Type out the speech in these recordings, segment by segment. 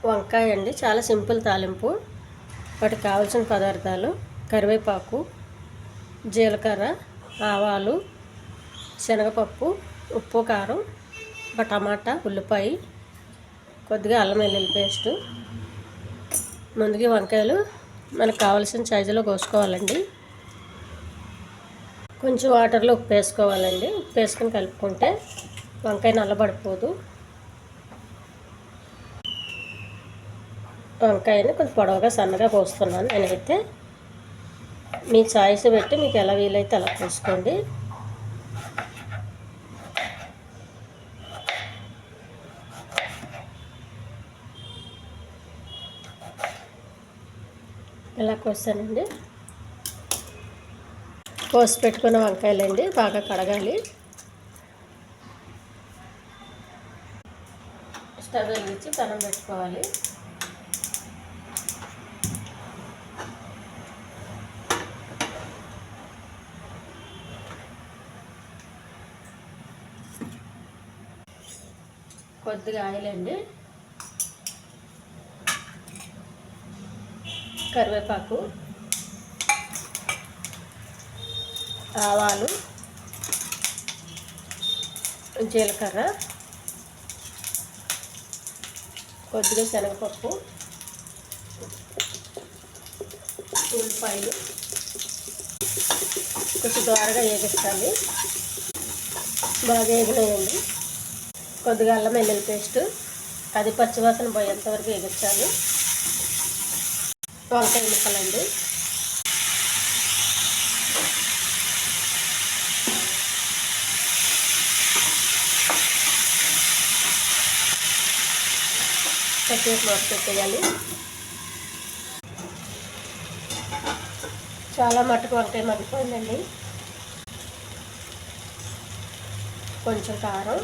వంకాయ అండి, చాలా సింపుల్ తాలింపు. వాటికి కావాల్సిన పదార్థాలు: కరివేపాకు, జీలకర్ర, ఆవాలు, శనగపప్పు, ఉప్పు, కారం, ఒక టమాటా, ఉల్లిపాయ, కొద్దిగా అల్లం వెల్లుల్లి పేస్టు. ముందుగా వంకాయలు మనకు కావాల్సిన సైజులో కోసుకోవాలండి. కొంచెం వాటర్లో ఉప్పు వేసుకోవాలండి. ఉప్పు వేసుకొని కలుపుకుంటే వంకాయ నల్లబడిపోదు. వంకాయని కొంచెం పొడవుగా సన్నగా కోస్తున్నాను నేనైతే. మీ చాయిస్ పెట్టి మీకు ఎలా వీలైతే అలా కోసుకోండి. ఇలా కోసానండి. కోసి పెట్టుకున్న వంకాయలండి బాగా కడగాలి. స్టవ్ వెలిగించి పెనం పెట్టుకోవాలి. కొద్దిగా ఆయిల్ అండి, కరివేపాకు, ఆవాలు, జీలకర్ర, కొద్దిగా శనగపప్పు, ఉల్లిపాయలు కొంచెం దోరగా వేగిస్తాను. బాగా వేగినాయండి. కొద్దిగా అల్లం వెల్లుల్లి పేస్ట్, అది పచ్చివాసన పోయేంతవరకు వేగించాలి. వంకాయ ముక్కలండి, పచ్చిమిరపకాయలు మూత పెట్టేయాలి. చాలా మట్టుకు వంకాయ మగ్గిపోయిందండి. కొంచెం కారం,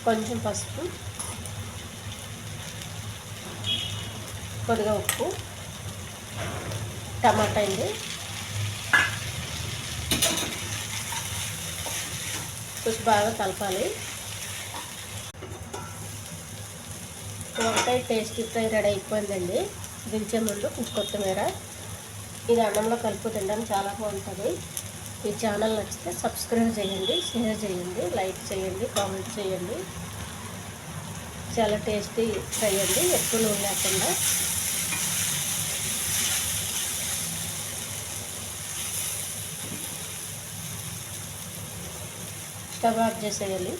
కొంచెం పసుపు, కొద్దిగా ఉప్పు, టమాటా అండి, కొంచెం బాగా కలపాలి. వంకాయ టేస్టీ ఫ్రై రెడీ అయిపోయిందండి. దించే ముందు కొంచెం కొత్తిమీర. ఇది అన్నంలో కలుపు తినడానికి చాలా బాగుంటుంది. ఈ ఛానల్ నచ్చితే సబ్స్క్రైబ్ చేయండి, షేర్ చేయండి, లైక్ చేయండి, కామెంట్ చేయండి. చాలా టేస్టీ ఫ్రై అండి, ఎక్కువ నూనె లేకుండా. స్టవ్ ఆఫ్ చేసేయాలి.